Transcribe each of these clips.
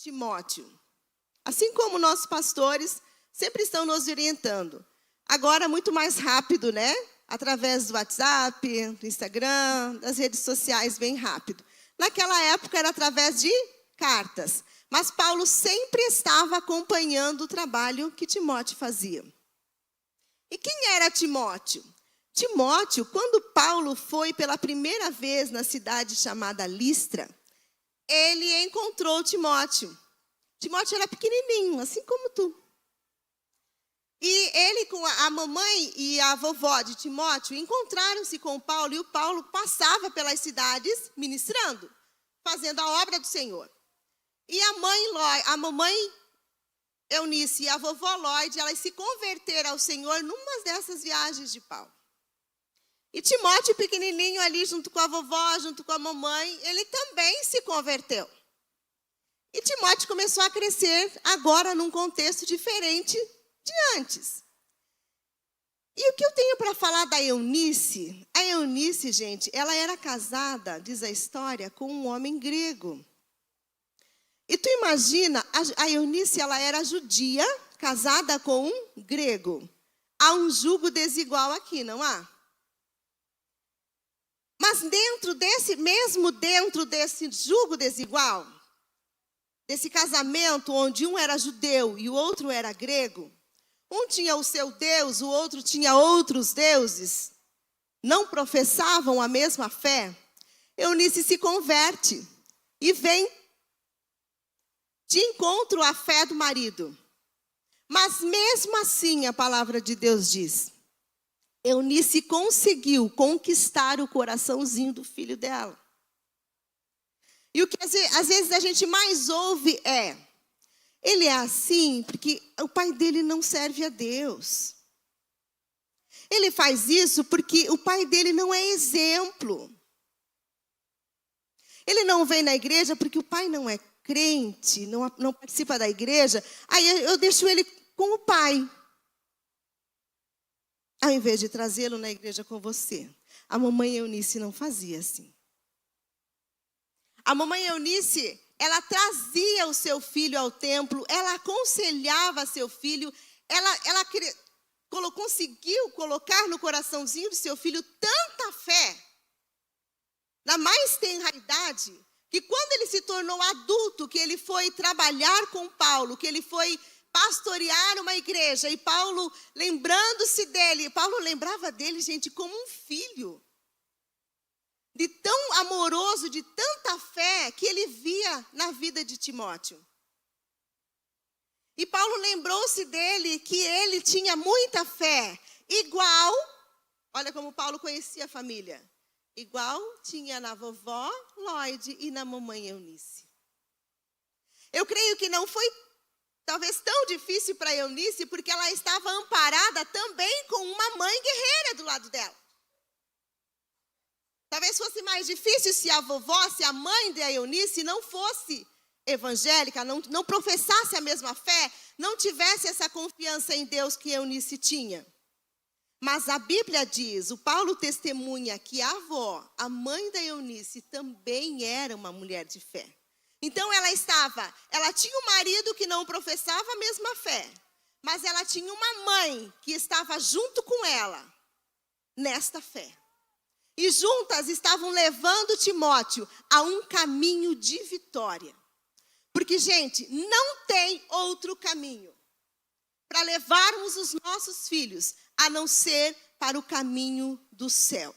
Timóteo. Assim como nossos pastores sempre estão nos orientando. Agora muito mais rápido, né? Através do WhatsApp, do Instagram, das redes sociais, bem rápido. Naquela época era através de cartas. Mas Paulo sempre estava acompanhando o trabalho que Timóteo fazia. E quem era Timóteo? Timóteo, quando Paulo foi pela primeira vez na cidade chamada Listra, ele encontrou Timóteo. Timóteo era pequenininho, assim como tu. E ele com a mamãe e a vovó de Timóteo encontraram-se com Paulo, e o Paulo passava pelas cidades ministrando, fazendo a obra do Senhor. E a mamãe Eunice e a vovó Lloyd, elas se converteram ao Senhor numa dessas viagens de Paulo. E Timóteo, pequenininho ali, junto com a vovó, junto com a mamãe, ele também se converteu. E Timóteo começou a crescer agora num contexto diferente de antes. E o que eu tenho para falar da Eunice? A Eunice, gente, ela era casada, diz a história, com um homem grego. E tu imagina, a Eunice, ela era judia, casada com um grego. Há um jugo desigual aqui, não há? Mas dentro desse jugo desigual, desse casamento onde um era judeu e o outro era grego, um tinha o seu Deus, o outro tinha outros deuses, não professavam a mesma fé, Eunice se converte e vem de encontro à fé do marido. Mas mesmo assim, a palavra de Deus diz, Eunice conseguiu conquistar o coraçãozinho do filho dela. E o que às vezes a gente mais ouve é, ele é assim porque o pai dele não serve a Deus. Ele faz isso porque o pai dele não é exemplo. Ele não vem na igreja porque o pai não é crente, não participa da igreja. Aí eu deixo ele com o pai, ao invés de trazê-lo na igreja com você. A mamãe Eunice não fazia assim. A mamãe Eunice, ela trazia o seu filho ao templo, ela aconselhava seu filho, ela conseguiu colocar no coraçãozinho do seu filho tanta fé, na mais tenra idade, que quando ele se tornou adulto, que ele foi trabalhar com Paulo, que ele foi pastorear uma igreja, e Paulo, lembrando-se dele, Paulo lembrava dele, gente, como um filho. De tão amoroso, de tanta fé, que ele via na vida de Timóteo. E Paulo lembrou-se dele, que ele tinha muita fé, igual, olha como Paulo conhecia a família, igual tinha na vovó Lloyd e na mamãe Eunice. Eu creio que não foi talvez tão difícil para Eunice, porque ela estava amparada também com uma mãe guerreira do lado dela. Talvez fosse mais difícil se a vovó, se a mãe de Eunice não fosse evangélica, não professasse a mesma fé, não tivesse essa confiança em Deus que Eunice tinha. Mas a Bíblia diz, o Paulo testemunha que a avó, a mãe da Eunice, também era uma mulher de fé. Então ela tinha um marido que não professava a mesma fé, mas ela tinha uma mãe que estava junto com ela nesta fé. E juntas estavam levando Timóteo a um caminho de vitória. Porque, gente, não tem outro caminho para levarmos os nossos filhos a não ser para o caminho do céu.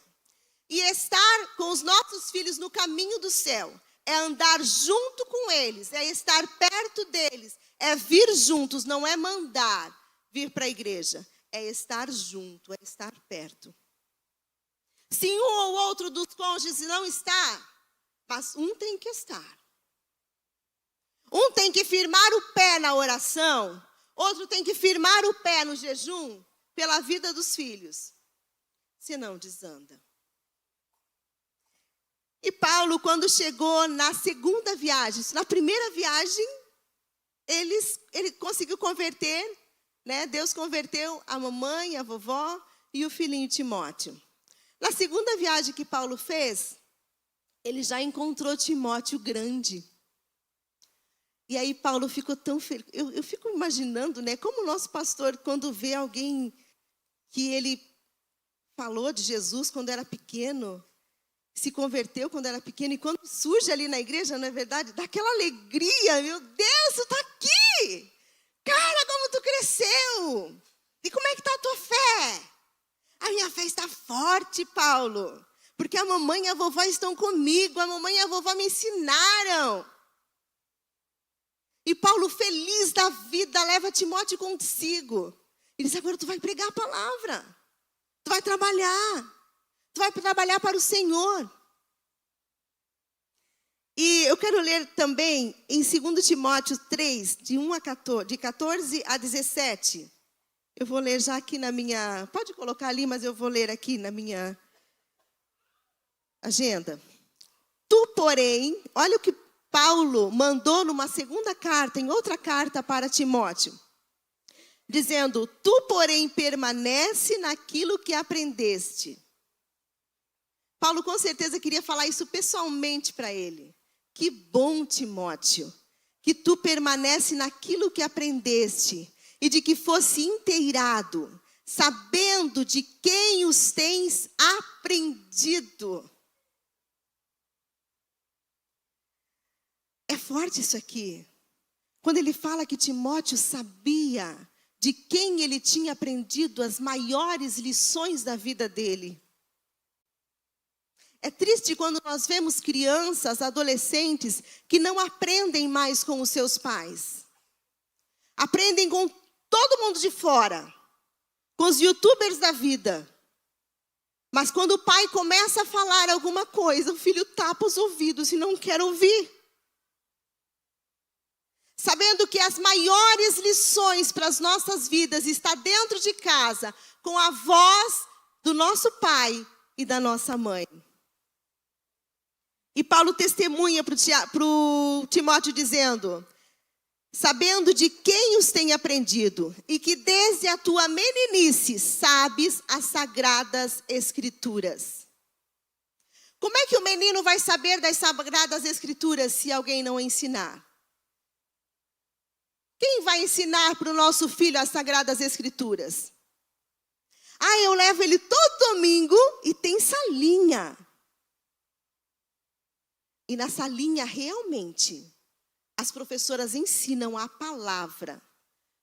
E estar com os nossos filhos no caminho do céu é andar junto com eles, é estar perto deles, é vir juntos, não é mandar vir para a igreja, é estar junto, é estar perto. Se um ou outro dos cônjuges não está, mas um tem que estar. Um tem que firmar o pé na oração, outro tem que firmar o pé no jejum pela vida dos filhos. Senão desanda. E Paulo, quando chegou na segunda viagem, na primeira viagem, ele conseguiu converter, né? Deus converteu a mamãe, a vovó e o filhinho Timóteo. Na segunda viagem que Paulo fez, ele já encontrou Timóteo grande. E aí Paulo ficou tão feliz. Eu fico imaginando, né, como o nosso pastor, quando vê alguém que ele falou de Jesus quando era pequeno, se converteu quando era pequeno, e quando surge ali na igreja, não é verdade? Dá aquela alegria, meu Deus, tu está aqui! Cara, como tu cresceu! E como é que está a tua fé? A minha fé está forte, Paulo, porque a mamãe e a vovó estão comigo, a mamãe e a vovó me ensinaram. E Paulo, feliz da vida, leva Timóteo consigo. Ele diz, agora tu vai pregar a palavra, tu vai trabalhar para o Senhor. E eu quero ler também em 2 Timóteo 3, de 14 a 17. Eu vou ler já aqui na minha... Pode colocar ali, mas eu vou ler aqui na minha agenda. Tu, porém, olha o que Paulo mandou numa segunda carta, em outra carta para Timóteo. Dizendo, tu, porém, permanece naquilo que aprendeste. Paulo com certeza queria falar isso pessoalmente para ele. Que bom, Timóteo, que tu permanece naquilo que aprendeste e de que fosse inteirado, sabendo de quem os tens aprendido. É forte isso aqui. Quando ele fala que Timóteo sabia de quem ele tinha aprendido as maiores lições da vida dele. É triste quando nós vemos crianças, adolescentes, que não aprendem mais com os seus pais. Aprendem com todo mundo de fora, com os youtubers da vida. Mas quando o pai começa a falar alguma coisa, o filho tapa os ouvidos e não quer ouvir. Sabendo que as maiores lições para as nossas vidas está dentro de casa, com a voz do nosso pai e da nossa mãe. E Paulo testemunha para o Timóteo dizendo, sabendo de quem os tem aprendido, e que desde a tua meninice sabes as sagradas escrituras. Como é que o menino vai saber das sagradas escrituras se alguém não ensinar? Quem vai ensinar para o nosso filho as sagradas escrituras? Ah, eu levo ele todo domingo e tem salinha. E na salinha, realmente, as professoras ensinam a palavra.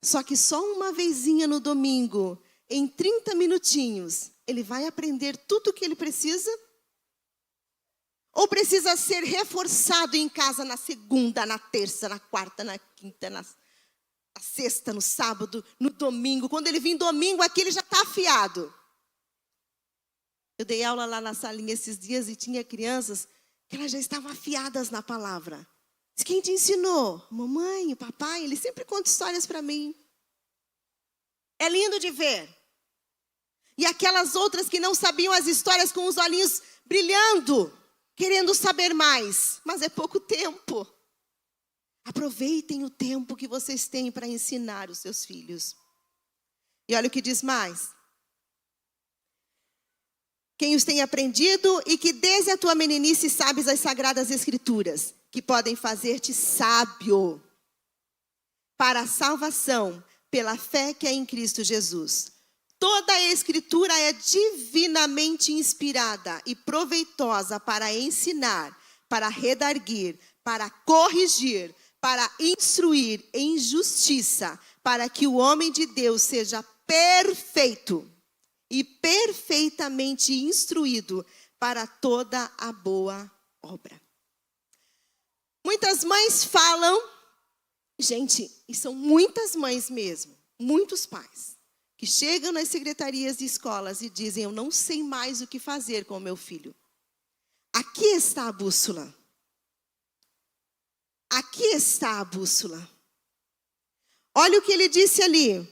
Só que só uma vezinha no domingo, em 30 minutinhos, ele vai aprender tudo o que ele precisa? Ou precisa ser reforçado em casa na segunda, na terça, na quarta, na quinta, na sexta, no sábado, no domingo? Quando ele vir domingo aqui, ele já está afiado. Eu dei aula lá na salinha esses dias e tinha crianças que elas já estavam afiadas na palavra. Quem te ensinou? Mamãe, o papai, ele sempre conta histórias para mim. É lindo de ver. E aquelas outras que não sabiam as histórias com os olhinhos brilhando, querendo saber mais. Mas é pouco tempo. Aproveitem o tempo que vocês têm para ensinar os seus filhos. E olha o que diz mais. Quem os tem aprendido e que desde a tua meninice sabes as sagradas escrituras, que podem fazer-te sábio para a salvação pela fé que é em Cristo Jesus. Toda a escritura é divinamente inspirada e proveitosa para ensinar, para redarguir, para corrigir, para instruir em justiça, para que o homem de Deus seja perfeito e perfeitamente instruído para toda a boa obra. Muitas mães falam, gente, e são muitas mães mesmo, muitos pais, que chegam nas secretarias de escolas e dizem, eu não sei mais o que fazer com o meu filho. Aqui está a bússola. Aqui está a bússola. Olha o que ele disse ali.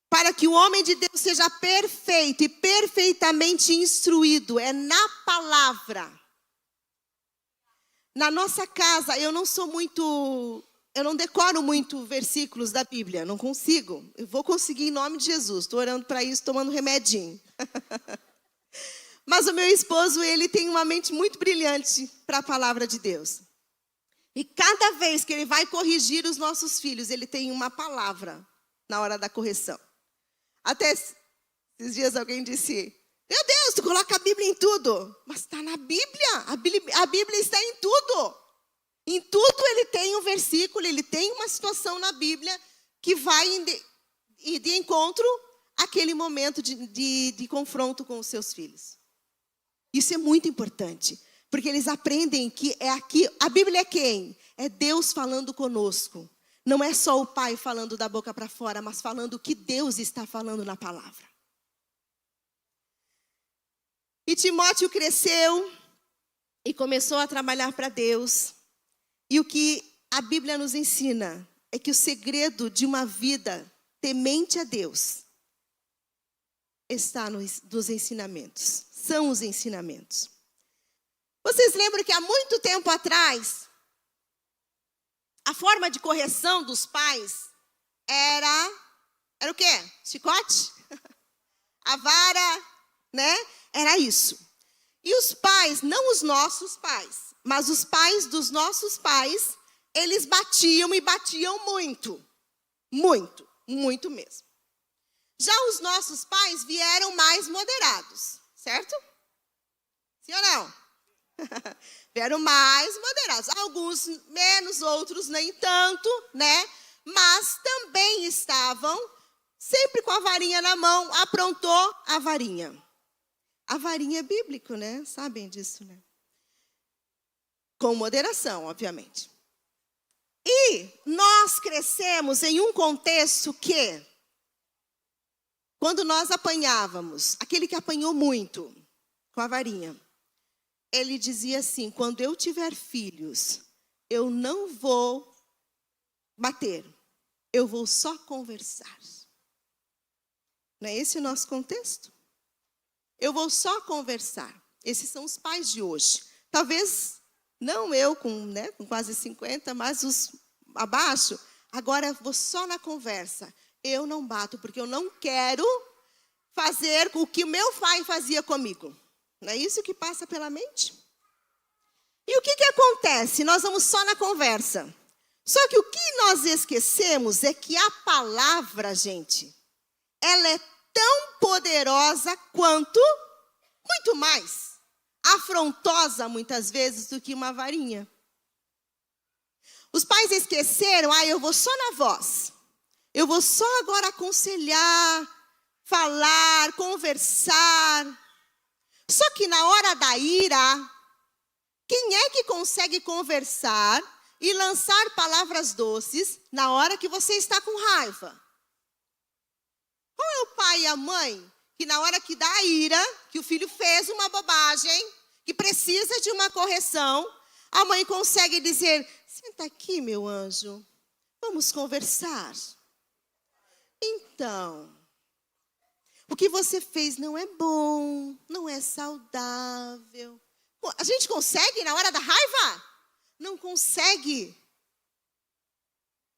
Para que o homem de Deus seja perfeito e perfeitamente instruído, é na palavra. Na nossa casa, eu não decoro muito versículos da Bíblia, não consigo. Eu vou conseguir em nome de Jesus, estou orando para isso, tomando remedinho. Mas o meu esposo, ele tem uma mente muito brilhante para a palavra de Deus. E cada vez que ele vai corrigir os nossos filhos, ele tem uma palavra na hora da correção. Até esses dias alguém disse: meu Deus, tu coloca a Bíblia em tudo. Mas está na Bíblia. A Bíblia está em tudo. Em tudo ele tem um versículo, ele tem uma situação na Bíblia que vai de encontro àquele momento de confronto com os seus filhos. Isso é muito importante, porque eles aprendem que é aqui. A Bíblia é quem? É Deus falando conosco. Não é só o pai falando da boca para fora, mas falando o que Deus está falando na palavra. E Timóteo cresceu e começou a trabalhar para Deus. E o que a Bíblia nos ensina é que o segredo de uma vida temente a Deus está nos ensinamentos. São os ensinamentos. Vocês lembram que há muito tempo atrás, a forma de correção dos pais era o quê? Chicote? A vara, né? Era isso. E os pais, não os nossos pais, mas os pais dos nossos pais, eles batiam e batiam muito. Muito, muito mesmo. Já os nossos pais vieram mais moderados, certo? Sim ou não? Vieram mais moderados. Alguns menos, outros nem tanto, né? Mas também estavam sempre com a varinha na mão, aprontou a varinha. A varinha é bíblico, né? Sabem disso, né? Com moderação, obviamente. E nós crescemos em um contexto que, quando nós apanhávamos, aquele que apanhou muito com a varinha, ele dizia assim: quando eu tiver filhos, eu não vou bater, eu vou só conversar. Não é esse o nosso contexto? Eu vou só conversar. Esses são os pais de hoje. Talvez não eu com quase 50, mas os abaixo. Agora eu vou só na conversa. Eu não bato porque eu não quero fazer o que o meu pai fazia comigo. Não é isso que passa pela mente? E o que acontece? Nós vamos só na conversa. Só que o que nós esquecemos é que a palavra, gente, ela é tão poderosa quanto, muito mais, afrontosa muitas vezes do que uma varinha. Os pais esqueceram: eu vou só na voz. Eu vou só agora aconselhar, falar, conversar. Só que na hora da ira, quem é que consegue conversar e lançar palavras doces na hora que você está com raiva? Qual é o pai e a mãe que na hora que dá a ira, que o filho fez uma bobagem, que precisa de uma correção, a mãe consegue dizer: senta aqui, meu anjo, vamos conversar. Então, o que você fez não é bom, não é saudável. A gente consegue na hora da raiva? Não consegue.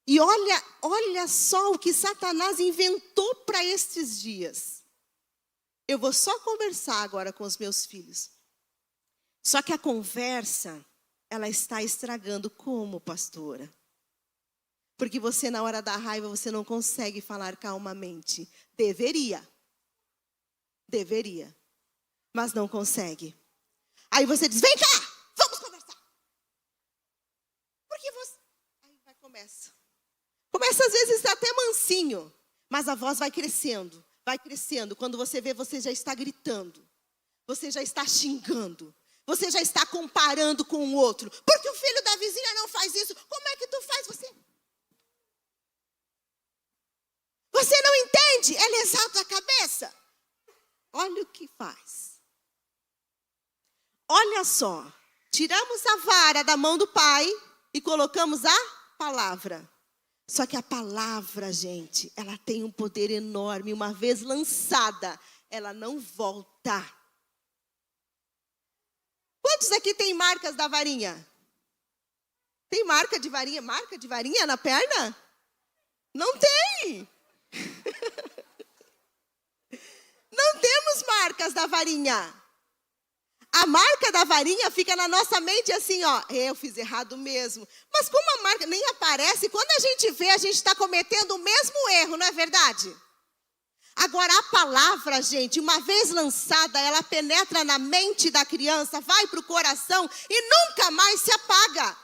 E olha só o que Satanás inventou para estes dias. Eu vou só conversar agora com os meus filhos. Só que a conversa, ela está estragando como, pastora? Porque você, na hora da raiva, você não consegue falar calmamente. Deveria, mas não consegue. Aí você diz: vem cá, vamos conversar. Porque você... Aí vai, começa. Começa às vezes até mansinho, mas a voz vai crescendo. Vai crescendo. Quando você vê, você já está gritando. Você já está xingando. Você já está comparando com o outro. Porque o filho da vizinha não faz isso. Como é que tu faz? Você não entende? Ela exalta a cabeça. Olha o que faz. Olha só. Tiramos a vara da mão do pai e colocamos a palavra. Só que a palavra, gente, ela tem um poder enorme. Uma vez lançada, ela não volta. Quantos aqui tem marcas da varinha? Tem marca de varinha? Marca de varinha na perna? Não tem. Não temos marcas da varinha. A marca da varinha fica na nossa mente assim, ó, eu fiz errado mesmo. Mas como a marca nem aparece, quando a gente vê, a gente está cometendo o mesmo erro, não é verdade? Agora, a palavra, gente, uma vez lançada, ela penetra na mente da criança, vai para o coração e nunca mais se apaga.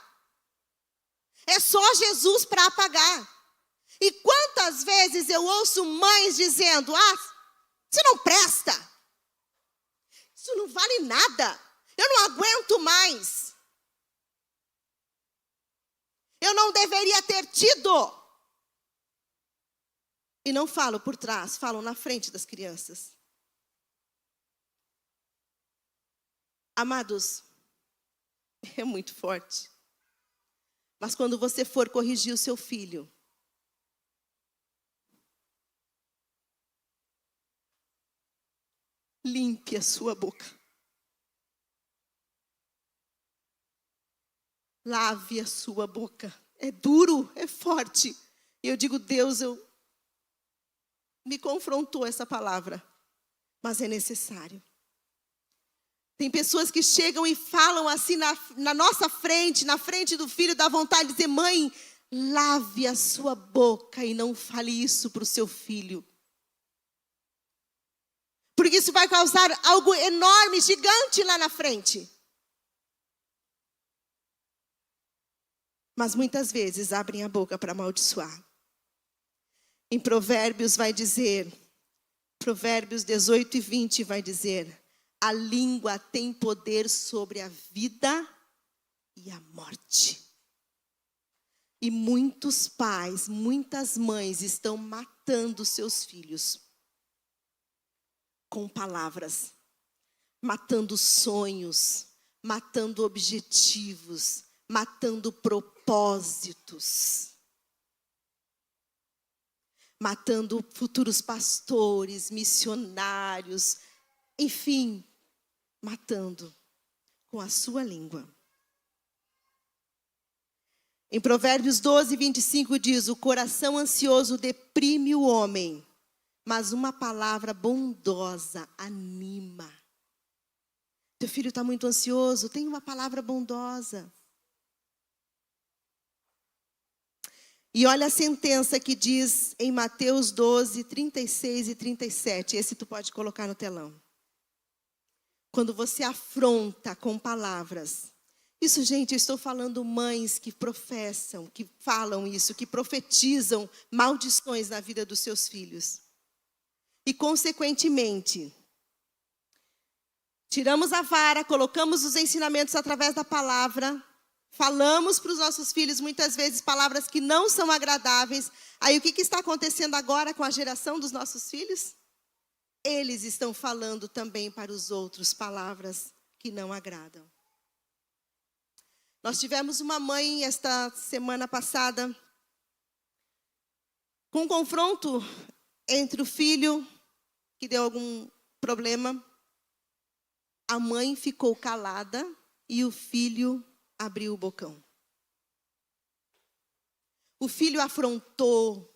É só Jesus para apagar. E quantas vezes eu ouço mães dizendo, isso não presta. Isso não vale nada. Eu não aguento mais. Eu não deveria ter tido. E não falam por trás, falam na frente das crianças. Amados, é muito forte. Mas quando você for corrigir o seu filho, limpe a sua boca. Lave a sua boca. É duro, é forte. E eu digo, Deus, me confrontou essa palavra. Mas é necessário. Tem pessoas que chegam e falam assim na nossa frente, na frente do filho, dá vontade de dizer, mãe, lave a sua boca e não fale isso para o seu filho. Porque isso vai causar algo enorme, gigante lá na frente. Mas muitas vezes abrem a boca para amaldiçoar. Em Provérbios vai dizer, Provérbios 18 e 20 vai dizer, a língua tem poder sobre a vida e a morte. E muitos pais, muitas mães estão matando seus filhos com palavras, matando sonhos, matando objetivos, matando propósitos, matando futuros pastores, missionários, enfim, matando com a sua língua. Em Provérbios 12, 25 diz, o coração ansioso deprime o homem, mas uma palavra bondosa anima. Teu filho está muito ansioso, tem uma palavra bondosa. E olha a sentença que diz em Mateus 12, 36 e 37. Esse tu pode colocar no telão. Quando você afronta com palavras. Isso, gente, eu estou falando mães que professam, que falam isso, que profetizam maldições na vida dos seus filhos. E, consequentemente, tiramos a vara, colocamos os ensinamentos através da palavra, falamos para os nossos filhos muitas vezes palavras que não são agradáveis. Aí o que está acontecendo agora com a geração dos nossos filhos? Eles estão falando também para os outros palavras que não agradam. Nós tivemos uma mãe esta semana passada com um confronto entre o filho que deu algum problema. A mãe ficou calada e o filho abriu o bocão. O filho afrontou.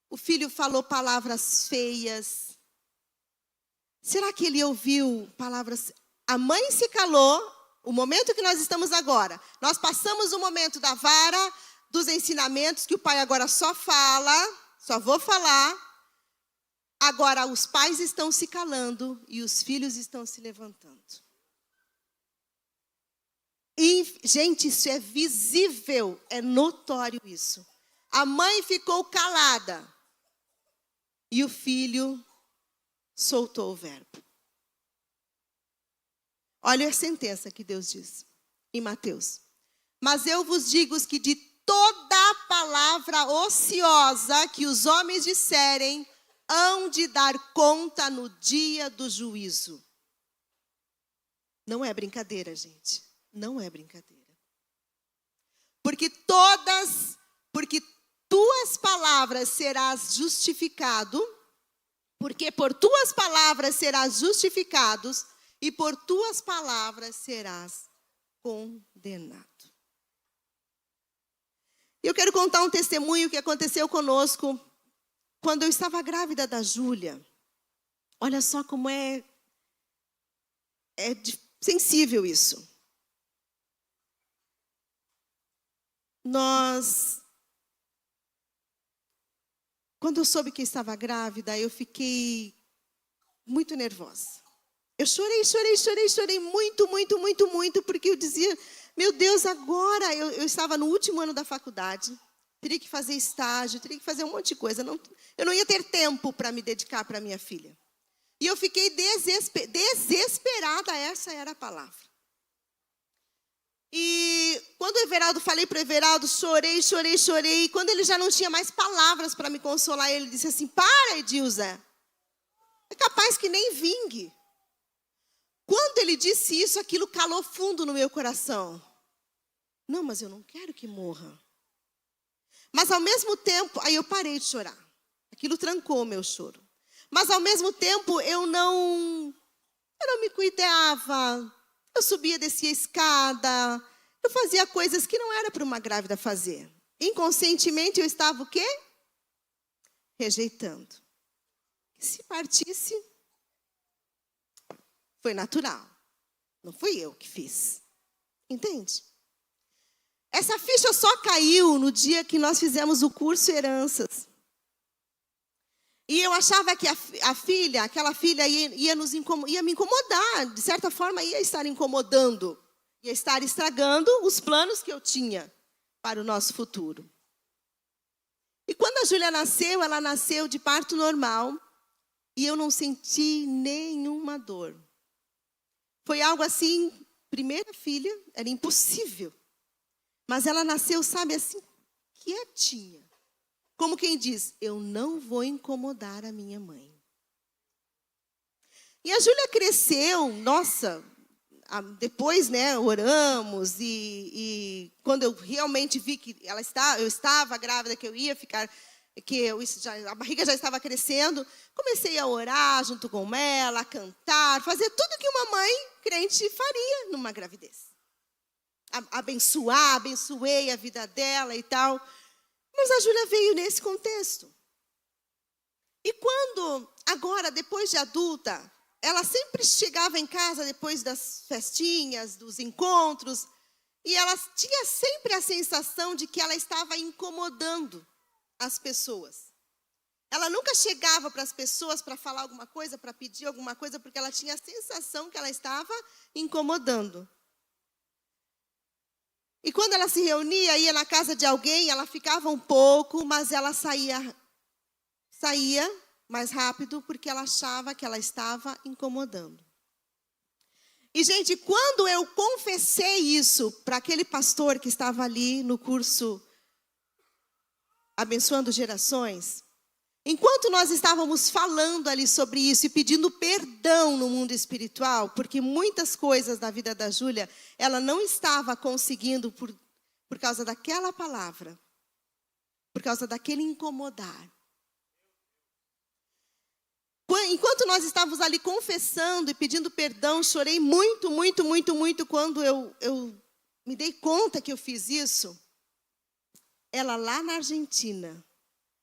O filho falou palavras feias. Será que ele ouviu palavras? A mãe se calou. O momento que nós estamos agora, nós passamos o momento da vara, dos ensinamentos, que o pai agora só fala, só vou falar. Agora os pais estão se calando e os filhos estão se levantando. E, gente, isso é visível, é notório isso. A mãe ficou calada e o filho soltou o verbo. Olha a sentença que Deus diz em Mateus. Mas eu vos digo que de toda palavra ociosa que os homens disserem, hão de dar conta no dia do juízo. Não é brincadeira, gente. Não é brincadeira. Porque tuas palavras serás justificado, porque por tuas palavras serás justificados, e por tuas palavras serás condenado. Eu quero contar um testemunho que aconteceu conosco quando eu estava grávida da Júlia. Olha só como sensível isso. Quando eu soube que eu estava grávida, eu fiquei muito nervosa. Eu chorei muito, porque eu dizia, meu Deus, agora eu estava no último ano da faculdade, teria que fazer estágio, teria que fazer um monte de coisa. Eu não ia ter tempo para me dedicar para minha filha. E eu fiquei desesperada, essa era a palavra. E quando o Everaldo, falei para o Everaldo, chorei. E quando ele já não tinha mais palavras para me consolar, ele disse assim, para, Edilza, é capaz que nem vingue. Quando ele disse isso, aquilo calou fundo no meu coração. Não, mas eu não quero que morra. Mas ao mesmo tempo, aí eu parei de chorar. Aquilo trancou o meu choro. Mas ao mesmo tempo, eu não me cuidava. Eu subia, descia a escada. Eu fazia coisas que não era para uma grávida fazer. Inconscientemente, eu estava o quê? Rejeitando. Se partisse, foi natural. Não fui eu que fiz. Entende? Essa ficha só caiu no dia que nós fizemos o curso Heranças. E eu achava que aquela filha ia me incomodar. De certa forma, ia estar incomodando. Ia estar estragando os planos que eu tinha para o nosso futuro. E quando a Júlia nasceu, ela nasceu de parto normal. E eu não senti nenhuma dor. Foi algo assim, primeira filha, era impossível. Mas ela nasceu, sabe, assim, quietinha. Como quem diz, eu não vou incomodar a minha mãe. E a Júlia cresceu, nossa, depois, né, oramos. E quando eu realmente vi que eu estava grávida, que eu ia ficar, a barriga já estava crescendo, comecei a orar junto com ela, a cantar, fazer tudo que uma mãe crente faria numa gravidez. Abençoei a vida dela e tal. Mas a Júlia veio nesse contexto. E quando, agora, depois de adulta, ela sempre chegava em casa depois das festinhas, dos encontros, e ela tinha sempre a sensação de que ela estava incomodando as pessoas. Ela nunca chegava para as pessoas para falar alguma coisa, para pedir alguma coisa, porque ela tinha a sensação que ela estava incomodando. E quando ela se reunia, ia na casa de alguém, ela ficava um pouco, mas ela saía mais rápido, porque ela achava que ela estava incomodando. E, gente, quando eu confessei isso para aquele pastor que estava ali no curso Abençoando Gerações, enquanto nós estávamos falando ali sobre isso e pedindo perdão no mundo espiritual, porque muitas coisas da vida da Júlia, ela não estava conseguindo por causa daquela palavra, por causa daquele incomodar. Enquanto nós estávamos ali confessando e pedindo perdão, chorei muito quando eu me dei conta que eu fiz isso. Ela lá na Argentina,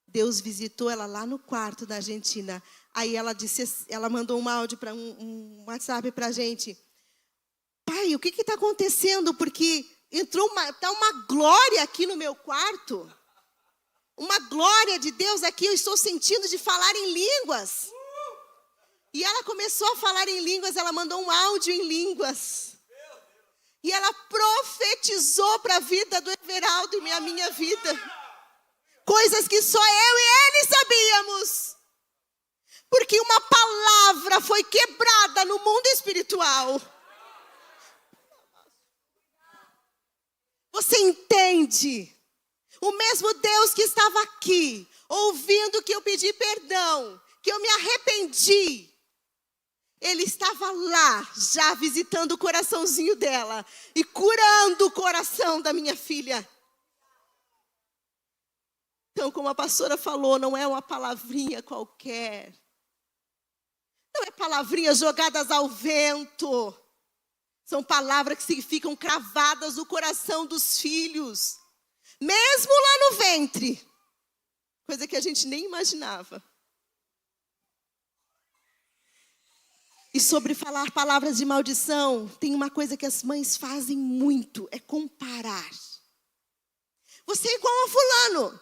Deus visitou ela lá no quarto da Argentina. Aí ela mandou um áudio para um WhatsApp para a gente. Pai, o que está acontecendo? Porque está uma glória aqui no meu quarto. Uma glória de Deus aqui, eu estou sentindo de falar em línguas. E ela começou a falar em línguas, ela mandou um áudio em línguas. E ela profetizou para a vida do Everaldo e a minha vida. Coisas que só eu e ele sabíamos. Porque uma palavra foi quebrada no mundo espiritual. Você entende? O mesmo Deus que estava aqui, ouvindo que eu pedi perdão, que eu me arrependi, Ele estava lá, já visitando o coraçãozinho dela e curando o coração da minha filha. Então, como a pastora falou, não é uma palavrinha qualquer. Não é palavrinhas jogadas ao vento. São palavras que ficam cravadas no coração dos filhos. Mesmo lá no ventre. Coisa que a gente nem imaginava. E sobre falar palavras de maldição, tem uma coisa que as mães fazem muito, é comparar. Você é igual a fulano.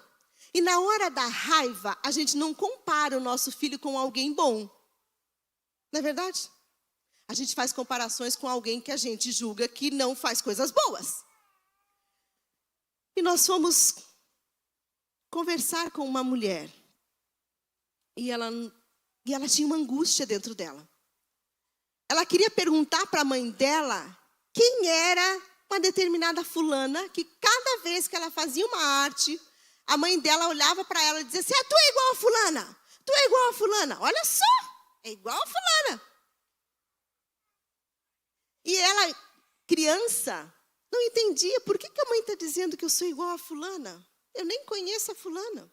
E na hora da raiva, a gente não compara o nosso filho com alguém bom. Não é verdade? A gente faz comparações com alguém que a gente julga que não faz coisas boas. E nós fomos conversar com uma mulher. E ela tinha uma angústia dentro dela. Ela queria perguntar para a mãe dela quem era uma determinada fulana, que cada vez que ela fazia uma arte, a mãe dela olhava para ela e dizia assim, tu é igual a fulana, tu é igual a fulana, olha só, é igual a fulana. E ela, criança, não entendia, por que a mãe está dizendo que eu sou igual a fulana? Eu nem conheço a fulana.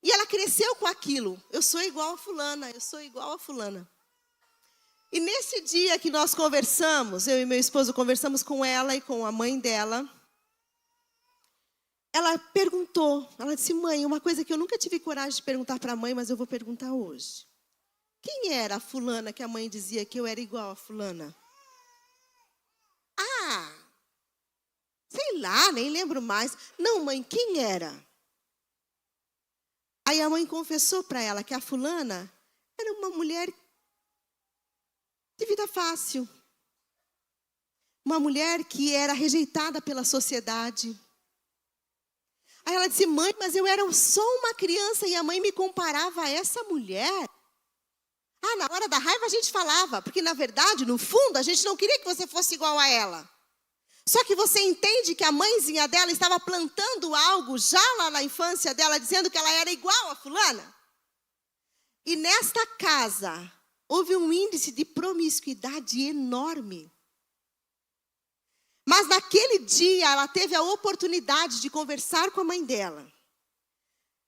E ela cresceu com aquilo, eu sou igual a fulana, eu sou igual a fulana. E nesse dia que nós conversamos, eu e meu esposo conversamos com ela e com a mãe dela, ela perguntou, ela disse, mãe, uma coisa que eu nunca tive coragem de perguntar para a mãe, mas eu vou perguntar hoje. Quem era a fulana que a mãe dizia que eu era igual a fulana? Sei lá, nem lembro mais. Não, mãe, quem era? Aí a mãe confessou para ela que a fulana era uma mulher de vida fácil. Uma mulher que era rejeitada pela sociedade. Aí ela disse, mãe, mas eu era só uma criança e a mãe me comparava a essa mulher. Na hora da raiva a gente falava, porque na verdade, no fundo, a gente não queria que você fosse igual a ela. Só que você entende que a mãezinha dela estava plantando algo já lá na infância dela, dizendo que ela era igual a fulana? E nesta casa, houve um índice de promiscuidade enorme. Mas naquele dia, ela teve a oportunidade de conversar com a mãe dela.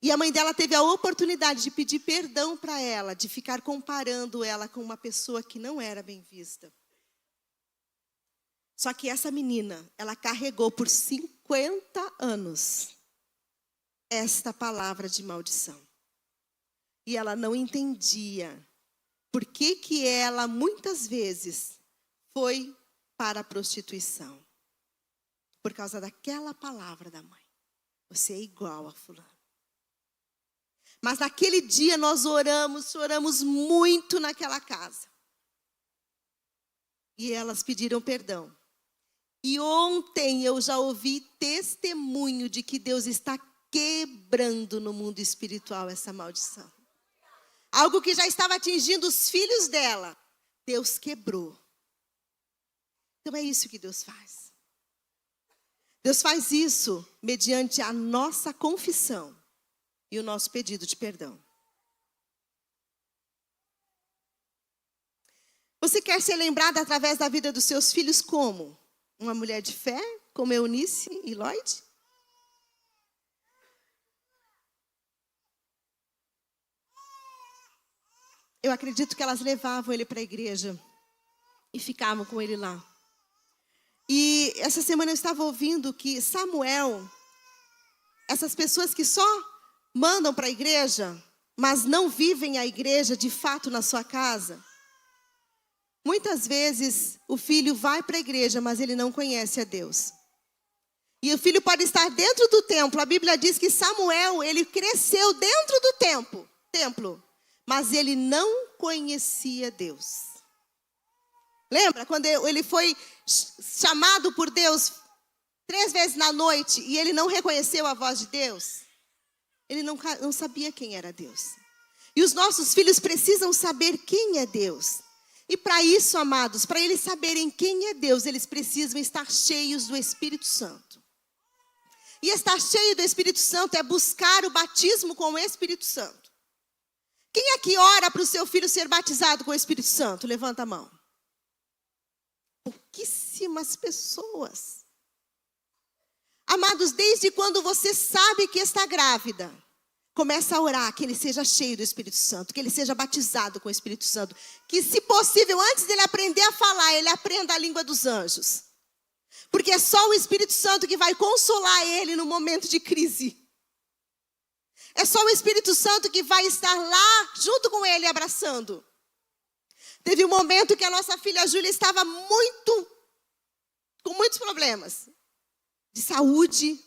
E a mãe dela teve a oportunidade de pedir perdão para ela, de ficar comparando ela com uma pessoa que não era bem vista. Só que essa menina, ela carregou por 50 anos esta palavra de maldição. E ela não entendia por que ela, muitas vezes, foi para a prostituição. Por causa daquela palavra da mãe. Você é igual a fulano. Mas naquele dia nós oramos muito naquela casa. E elas pediram perdão. E ontem eu já ouvi testemunho de que Deus está quebrando no mundo espiritual essa maldição. Algo que já estava atingindo os filhos dela. Deus quebrou. Então é isso que Deus faz. Deus faz isso mediante a nossa confissão e o nosso pedido de perdão. Você quer ser lembrada através da vida dos seus filhos como? Uma mulher de fé, como Eunice e Lloyd? Eu acredito que elas levavam ele para a igreja e ficavam com ele lá. E essa semana eu estava ouvindo que Samuel, essas pessoas que só mandam para a igreja, mas não vivem a igreja de fato na sua casa. Muitas vezes o filho vai para a igreja, mas ele não conhece a Deus. E o filho pode estar dentro do templo. A Bíblia diz que Samuel, ele cresceu dentro do templo, mas ele não conhecia Deus. Lembra quando ele foi chamado por Deus 3 vezes na noite e ele não reconheceu a voz de Deus? Ele não sabia quem era Deus. E os nossos filhos precisam saber quem é Deus. E para isso, amados, para eles saberem quem é Deus, eles precisam estar cheios do Espírito Santo. E estar cheio do Espírito Santo é buscar o batismo com o Espírito Santo. Quem é que ora para o seu filho ser batizado com o Espírito Santo? Levanta a mão. Pouquíssimas pessoas. Amados, desde quando você sabe que está grávida, começa a orar que ele seja cheio do Espírito Santo, que ele seja batizado com o Espírito Santo. Que, se possível, antes dele aprender a falar, ele aprenda a língua dos anjos. Porque é só o Espírito Santo que vai consolar ele no momento de crise. É só o Espírito Santo que vai estar lá junto com ele, abraçando. Teve um momento que a nossa filha Júlia estava com muitos problemas de saúde,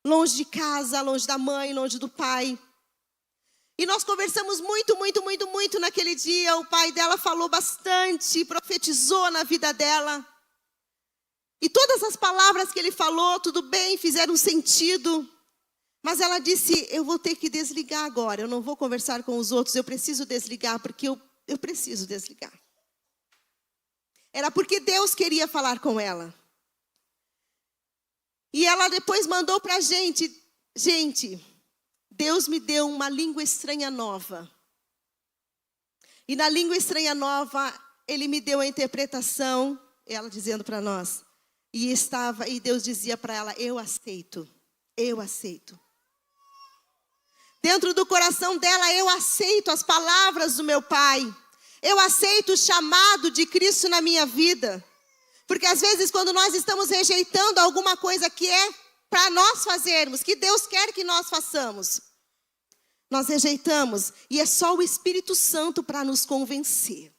longe de casa, longe da mãe, longe do pai. E nós conversamos muito naquele dia. O pai dela falou bastante, profetizou na vida dela. E todas as palavras que ele falou, tudo bem, fizeram sentido. Mas ela disse, eu vou ter que desligar agora, eu não vou conversar com os outros, eu preciso desligar, porque eu preciso desligar. Era porque Deus queria falar com ela. E ela depois mandou para a gente, Deus me deu uma língua estranha nova. E na língua estranha nova, Ele me deu a interpretação, ela dizendo para nós. E Deus dizia para ela, eu aceito. Dentro do coração dela, eu aceito as palavras do meu pai. Eu aceito o chamado de Cristo na minha vida. Porque às vezes quando nós estamos rejeitando alguma coisa que é para nós fazermos, que Deus quer que nós façamos, nós rejeitamos e é só o Espírito Santo para nos convencer.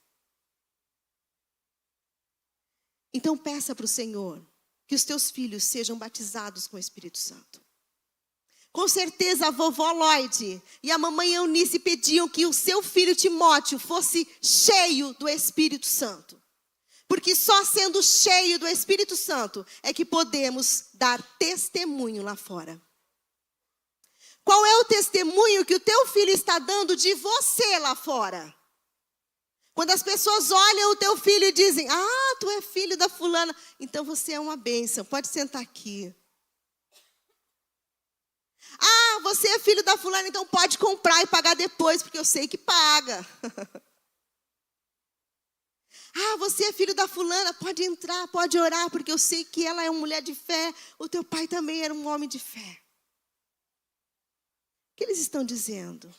Então peça para o Senhor que os teus filhos sejam batizados com o Espírito Santo. Com certeza a vovó Lloyd e a mamãe Eunice pediam que o seu filho Timóteo fosse cheio do Espírito Santo. Porque só sendo cheio do Espírito Santo é que podemos dar testemunho lá fora. Qual é o testemunho que o teu filho está dando de você lá fora? Quando as pessoas olham o teu filho e dizem, tu é filho da fulana, então você é uma bênção, pode sentar aqui. Você é filho da fulana, então pode comprar e pagar depois, porque eu sei que paga. Você é filho da fulana, pode entrar, pode orar, porque eu sei que ela é uma mulher de fé. O teu pai também era um homem de fé. O que eles estão dizendo?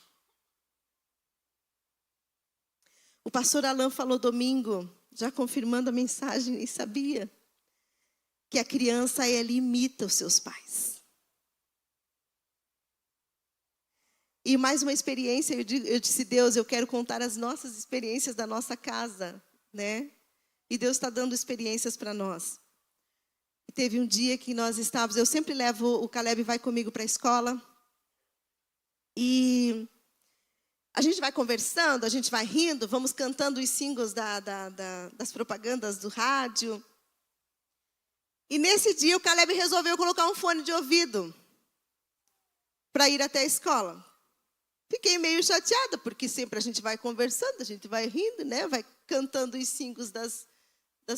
O pastor Alain falou domingo, já confirmando a mensagem, e sabia que a criança, ela imita os seus pais. E mais uma experiência, eu disse, Deus, eu quero contar as nossas experiências da nossa casa, né? E Deus está dando experiências para nós. E teve um dia que nós estávamos, eu sempre levo, o Caleb vai comigo para a escola. E a gente vai conversando, a gente vai rindo, vamos cantando os singles das propagandas do rádio. E nesse dia o Caleb resolveu colocar um fone de ouvido para ir até a escola. Fiquei meio chateada, porque sempre a gente vai conversando, a gente vai rindo, né? Vai cantando os singles das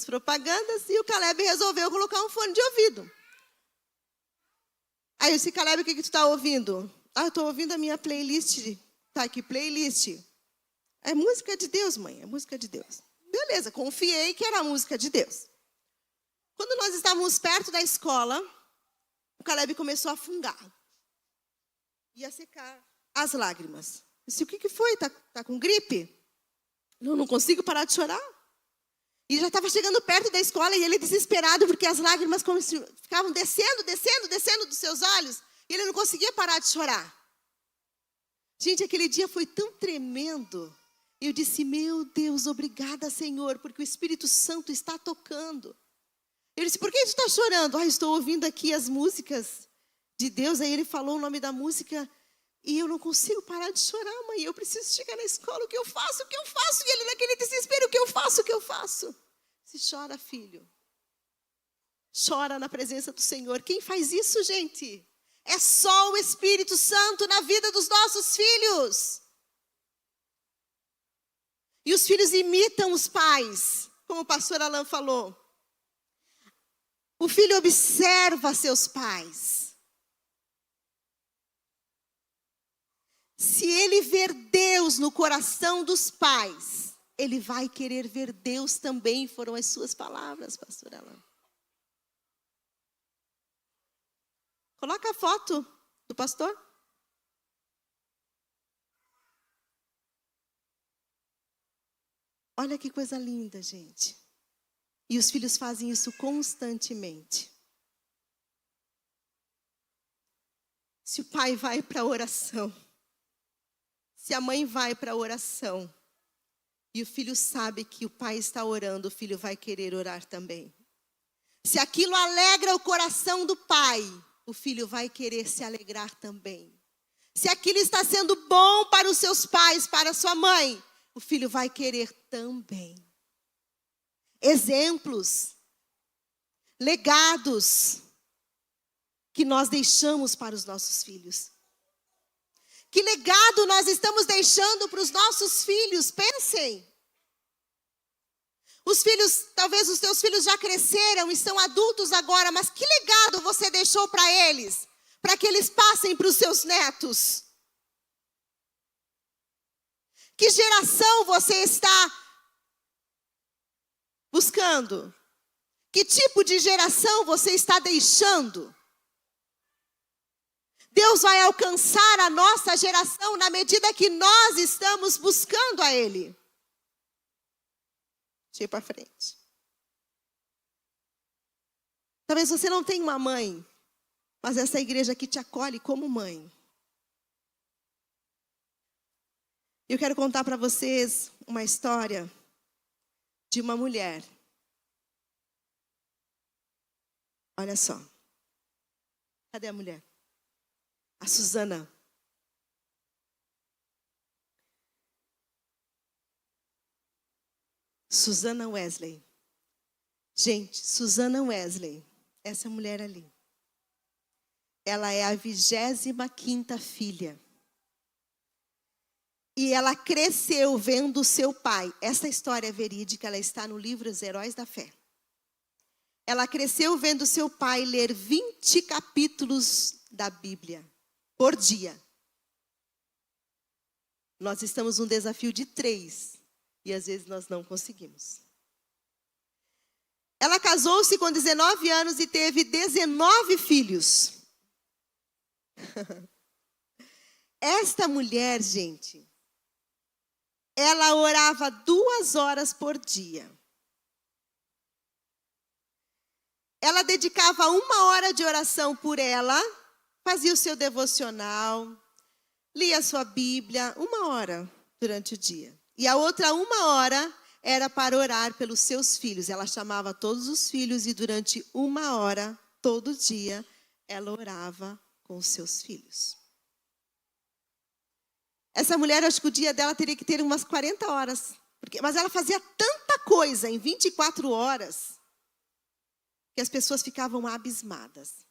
propagandas, e o Caleb resolveu colocar um fone de ouvido. Aí eu disse, Caleb, o que tu está ouvindo? Eu estou ouvindo a minha playlist. Tá aqui, playlist. É música de Deus, mãe, é música de Deus. Beleza, confiei que era a música de Deus. Quando nós estávamos perto da escola, o Caleb começou a fungar. Ia secar as lágrimas. Eu disse, o que foi? Tá com gripe? Não consigo parar de chorar. E já estava chegando perto da escola e ele desesperado porque as lágrimas ficavam descendo dos seus olhos. E ele não conseguia parar de chorar. Gente, aquele dia foi tão tremendo. Eu disse, meu Deus, obrigada, Senhor, porque o Espírito Santo está tocando. Ele disse, por que tu está chorando? Estou ouvindo aqui as músicas de Deus. Aí ele falou o nome da música. E eu não consigo parar de chorar, mãe. Eu preciso chegar na escola. O que eu faço? E ele naquele desespero, o que eu faço? Se chora, filho. Chora na presença do Senhor. Quem faz isso, gente? É só o Espírito Santo na vida dos nossos filhos. E os filhos imitam os pais, como o pastor Alain falou. O filho observa seus pais. Se ele ver Deus no coração dos pais, ele vai querer ver Deus também, foram as suas palavras, pastor Alain. Coloca a foto do pastor. Olha que coisa linda, gente. E os filhos fazem isso constantemente. Se o pai vai para a oração, se a mãe vai para a oração, e o filho sabe que o pai está orando, o filho vai querer orar também. Se aquilo alegra o coração do pai, o filho vai querer se alegrar também. Se aquilo está sendo bom para os seus pais, para a sua mãe, o filho vai querer também. Exemplos, legados que nós deixamos para os nossos filhos. Que legado nós estamos deixando para os nossos filhos? Pensem. Os filhos, talvez os teus filhos já cresceram, estão adultos agora, mas que legado você deixou para eles? Para que eles passem para os seus netos? Que geração você está buscando? Que tipo de geração você está deixando? Deus vai alcançar a nossa geração na medida que nós estamos buscando a Ele. Deixa eu ir para frente. Talvez você não tenha uma mãe, mas essa igreja aqui te acolhe como mãe. Eu quero contar para vocês uma história de uma mulher. Olha só. Cadê a mulher? A Susana. Susana Wesley. Gente, Susana Wesley, essa mulher ali, ela é a 25ª filha. E ela cresceu vendo seu pai. Essa história é verídica, ela está no livro Os Heróis da Fé. Ela cresceu vendo seu pai ler 20 capítulos da Bíblia por dia. Nós estamos num desafio de 3 e às vezes nós não conseguimos. Ela casou-se com 19 anos e teve 19 filhos. Esta mulher, gente, ela orava 2 horas por dia. Ela dedicava 1 hora de oração por ela, fazia o seu devocional, lia a sua Bíblia, 1 hora durante o dia. E a outra 1 hora era para orar pelos seus filhos. Ela chamava todos os filhos e durante 1 hora, todo dia, ela orava com os seus filhos. Essa mulher, acho que o dia dela teria que ter umas 40 horas. Mas ela fazia tanta coisa em 24 horas que as pessoas ficavam abismadas.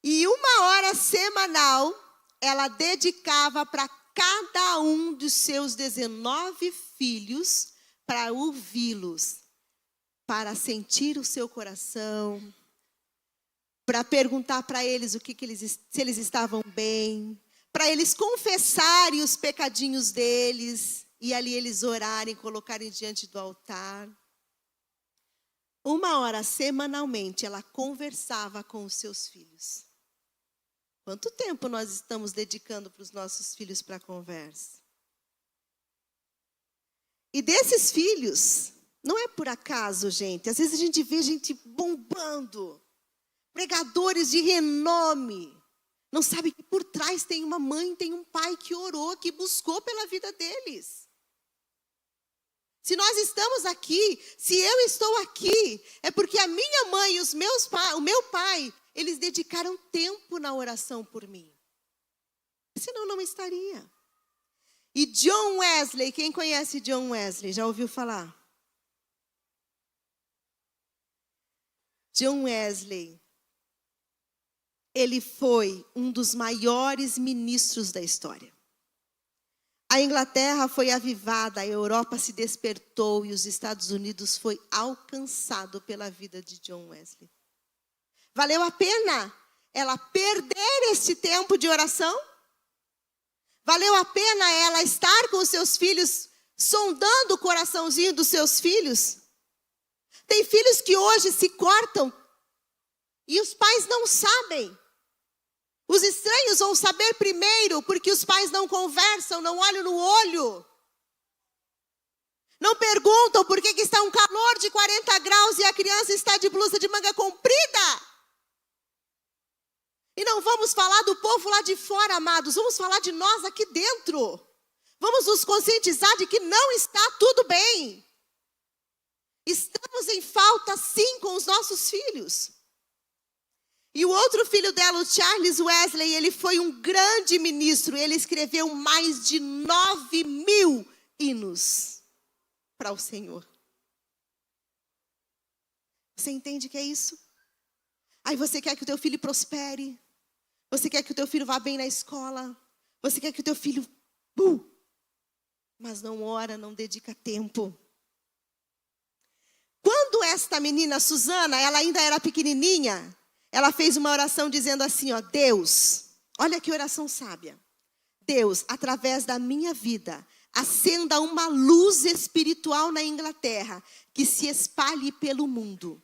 E 1 hora semanal, ela dedicava para cada um dos seus 19 filhos para ouvi-los, para sentir o seu coração, para perguntar para eles se eles estavam bem, para eles confessarem os pecadinhos deles e ali eles orarem, colocarem diante do altar. 1 hora semanalmente ela conversava com os seus filhos. Quanto tempo nós estamos dedicando para os nossos filhos para a conversa? E desses filhos, não é por acaso, gente. Às vezes a gente vê gente bombando, pregadores de renome. Não sabe que por trás tem uma mãe, tem um pai que orou, que buscou pela vida deles. Se nós estamos aqui, se eu estou aqui, é porque a minha mãe e o meu pai, eles dedicaram tempo na oração por mim. Senão não estaria. E John Wesley, quem conhece John Wesley? Já ouviu falar? John Wesley, ele foi um dos maiores ministros da história. A Inglaterra foi avivada, a Europa se despertou e os Estados Unidos foi alcançado pela vida de John Wesley. Valeu a pena ela perder esse tempo de oração? Valeu a pena ela estar com os seus filhos, sondando o coraçãozinho dos seus filhos? Tem filhos que hoje se cortam e os pais não sabem. Os estranhos vão saber primeiro, porque os pais não conversam, não olham no olho. Não perguntam por que está um calor de 40 graus e a criança está de blusa de manga comprida. E não vamos falar do povo lá de fora, amados, vamos falar de nós aqui dentro. Vamos nos conscientizar de que não está tudo bem. Estamos em falta, sim, com os nossos filhos. E o outro filho dela, o Charles Wesley, ele foi um grande ministro. Ele escreveu mais de 9.000 hinos para o Senhor. Você entende o que é isso? Aí você quer que o teu filho prospere. Você quer que o teu filho vá bem na escola. Você quer que o teu filho... mas não ora, não dedica tempo. Quando esta menina, Susana, ela ainda era pequenininha, ela fez uma oração dizendo assim, ó, Deus, olha que oração sábia. Deus, através da minha vida, acenda uma luz espiritual na Inglaterra, que se espalhe pelo mundo.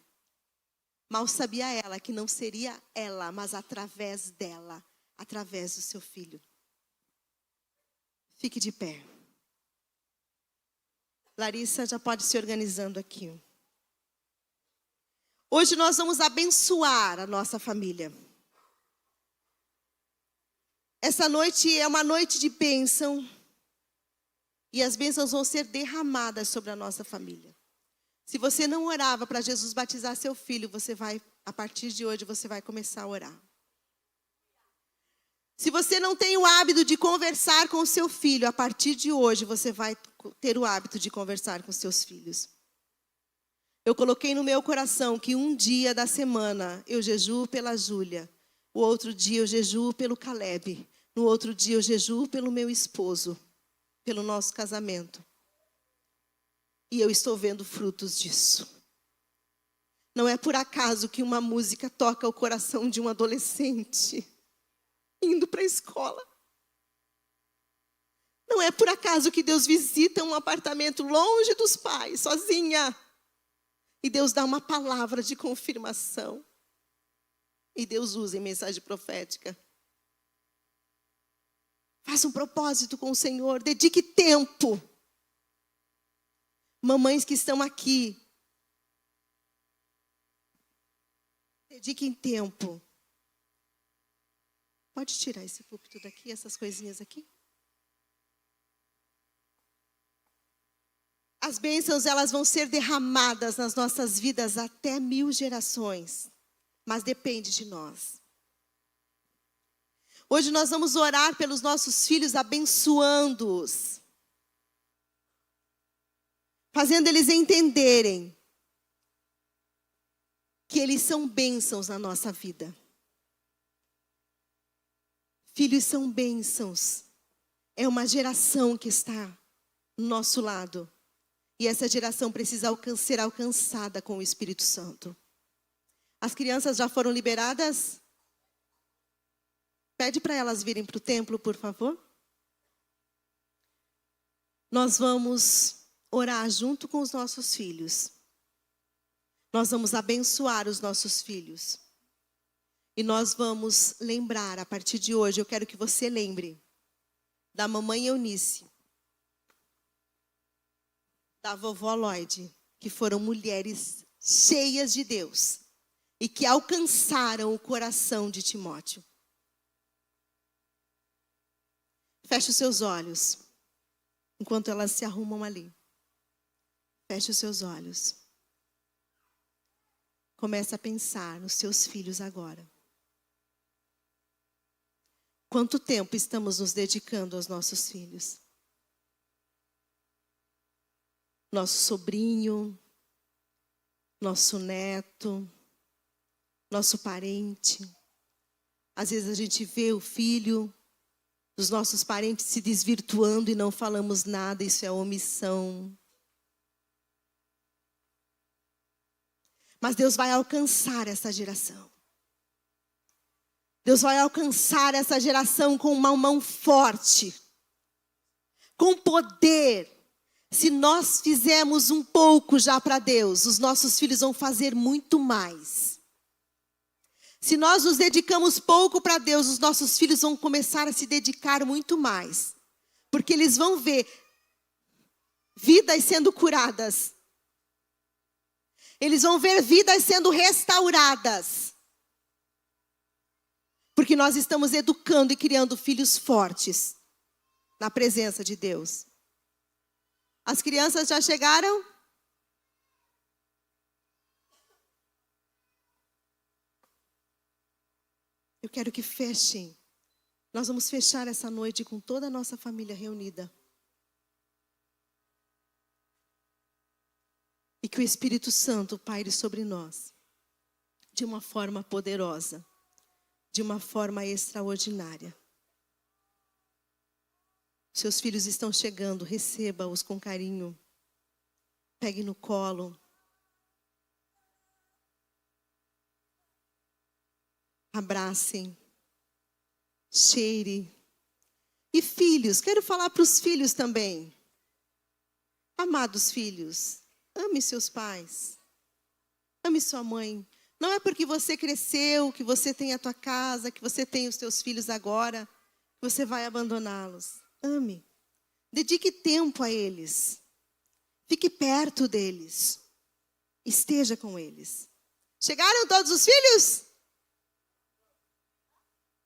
Mal sabia ela que não seria ela, mas através dela, através do seu filho. Fique de pé. Larissa já pode se organizando aqui. Hoje nós vamos abençoar a nossa família. Essa noite é uma noite de bênção. E as bênçãos vão ser derramadas sobre a nossa família. Se você não orava para Jesus batizar seu filho, a partir de hoje, você vai começar a orar. Se você não tem o hábito de conversar com o seu filho, a partir de hoje, você vai ter o hábito de conversar com seus filhos. Eu coloquei no meu coração que um dia da semana eu jejuo pela Júlia. O outro dia eu jejuo pelo Caleb. No outro dia eu jejuo pelo meu esposo. Pelo nosso casamento. E eu estou vendo frutos disso. Não é por acaso que uma música toca o coração de um adolescente indo para a escola. Não é por acaso que Deus visita um apartamento longe dos pais, sozinha. E Deus dá uma palavra de confirmação. E Deus usa em mensagem profética. Faça um propósito com o Senhor. Dedique tempo. Mamães que estão aqui. Dediquem tempo. Pode tirar esse púlpito daqui, essas coisinhas aqui? As bênçãos, elas vão ser derramadas nas nossas vidas até 1000 gerações. Mas depende de nós. Hoje nós vamos orar pelos nossos filhos, abençoando-os. Fazendo eles entenderem que eles são bênçãos na nossa vida. Filhos são bênçãos. É uma geração que está no nosso lado. E essa geração precisa ser alcançada com o Espírito Santo. As crianças já foram liberadas? Pede para elas virem para o templo, por favor. Nós vamos orar junto com os nossos filhos. Nós vamos abençoar os nossos filhos. E nós vamos lembrar, a partir de hoje, eu quero que você lembre da mamãe Eunice, da vovó Lloyd, que foram mulheres cheias de Deus e que alcançaram o coração de Timóteo. Feche os seus olhos, enquanto elas se arrumam ali. Feche os seus olhos. Comece a pensar nos seus filhos agora. Quanto tempo estamos nos dedicando aos nossos filhos? Nosso sobrinho, nosso neto, nosso parente. Às vezes a gente vê o filho dos nossos parentes se desvirtuando e não falamos nada, isso é omissão. Mas Deus vai alcançar essa geração. Deus vai alcançar essa geração com uma mão forte, com poder. Se nós fizermos um pouco já para Deus, os nossos filhos vão fazer muito mais. Se nós nos dedicamos pouco para Deus, os nossos filhos vão começar a se dedicar muito mais. Porque eles vão ver vidas sendo curadas. Eles vão ver vidas sendo restauradas. Porque nós estamos educando e criando filhos fortes. na presença de Deus. As crianças já chegaram? Eu quero que fechem. Nós vamos fechar essa noite com toda a nossa família reunida. E que o Espírito Santo paire sobre nós de uma forma poderosa, de uma forma extraordinária. Seus filhos estão chegando, receba-os com carinho. Pegue no colo. Abracem. Cheire. E filhos, quero falar para os filhos também. Amados filhos, ame seus pais. Ame sua mãe. Não é porque você cresceu, que você tem a tua casa, que você tem os teus filhos agora, que você vai abandoná-los. Ame. Dedique tempo a eles. Fique perto deles. Esteja com eles. Chegaram todos os filhos?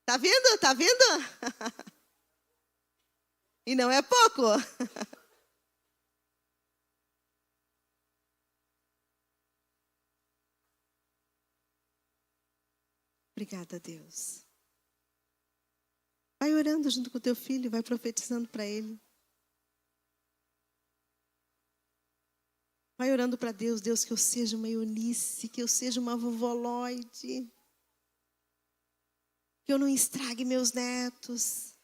Tá vendo? Tá vendo? E não é pouco. Obrigada, Deus. Vai orando junto com o teu filho, vai profetizando para ele. Vai orando para Deus, Deus, que eu seja uma Eunice, que eu seja uma vovó Lloyd. Que eu não estrague meus netos.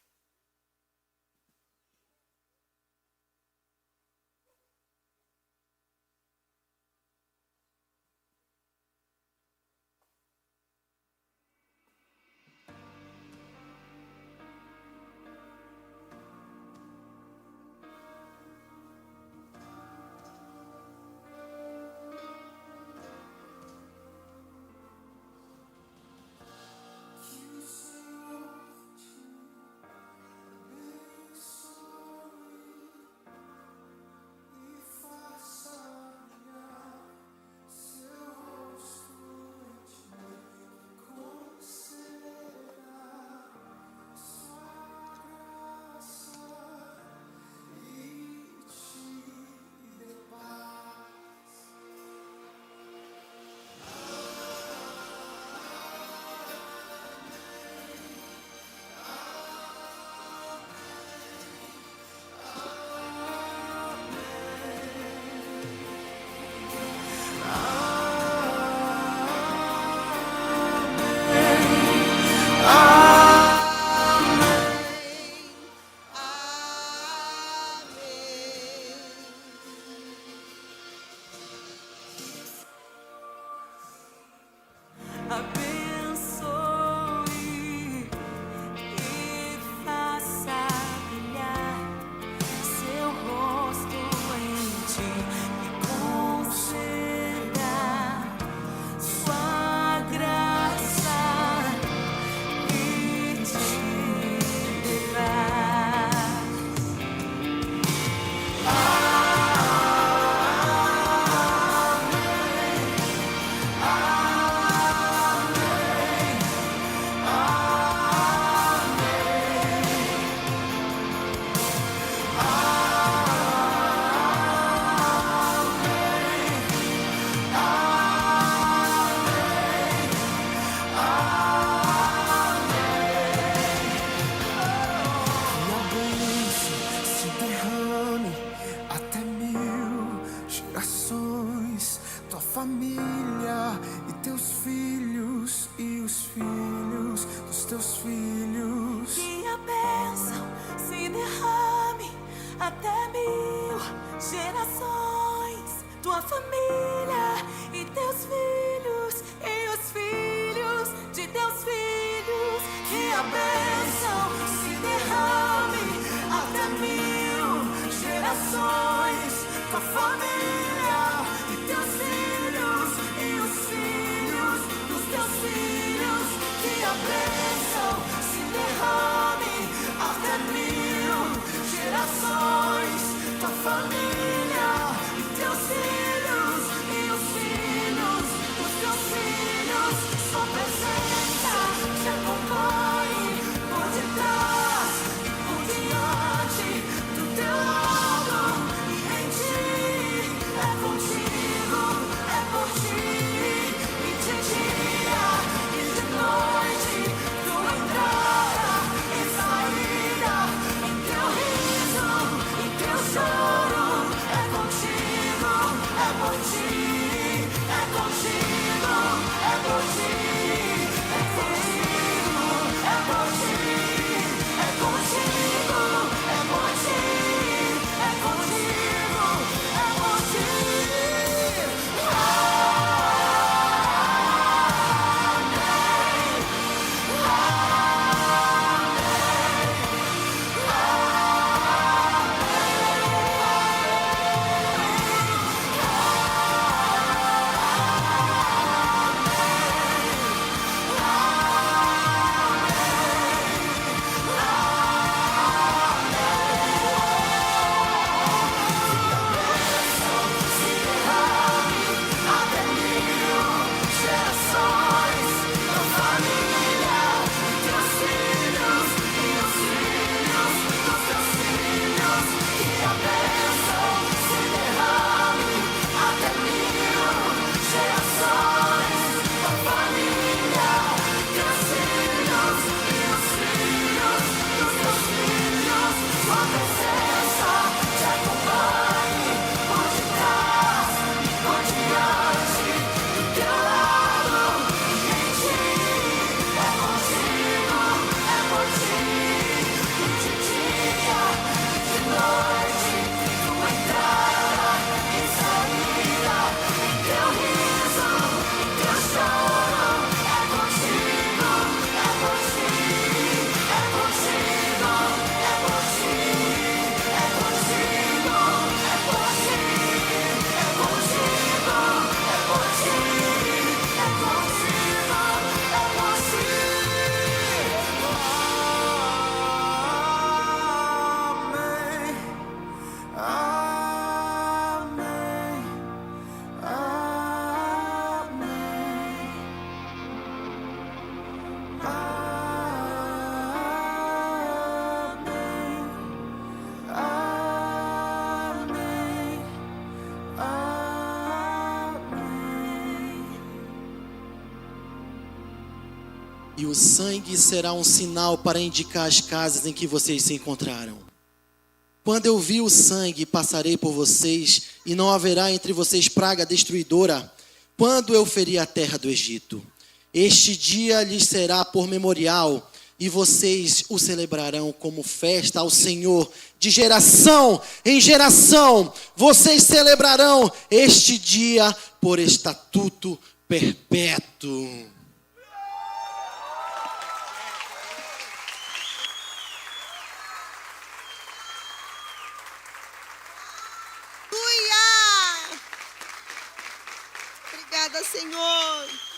Abençoe e faça brilhar seu rosto em ti e conceda sua graça e te dê paz. Que a bênção se derrame até 1000 gerações. Tua família e teus filhos e os filhos dos teus filhos. Que a bênção se derrame até 1000 gerações. Tua família e teus filhos e os filhos de teus filhos. Que a bênção se derrame até 1000 gerações. Tua família e teus filhos e os filhos dos teus filhos. Que a bênção se derrame até 1000 gerações. Tua família e teus filhos e os filhos dos teus filhos. Sua presença te acompanhe por detrás e por diante. E o sangue será um sinal para indicar as casas em que vocês se encontraram. Quando eu vi o sangue, passarei por vocês, e não haverá entre vocês praga destruidora, quando eu ferir a terra do Egito. Este dia lhes será por memorial, e vocês o celebrarão como festa ao Senhor. De geração em geração, vocês celebrarão este dia por estatuto perpétuo. Aleluia! Obrigada, Senhor.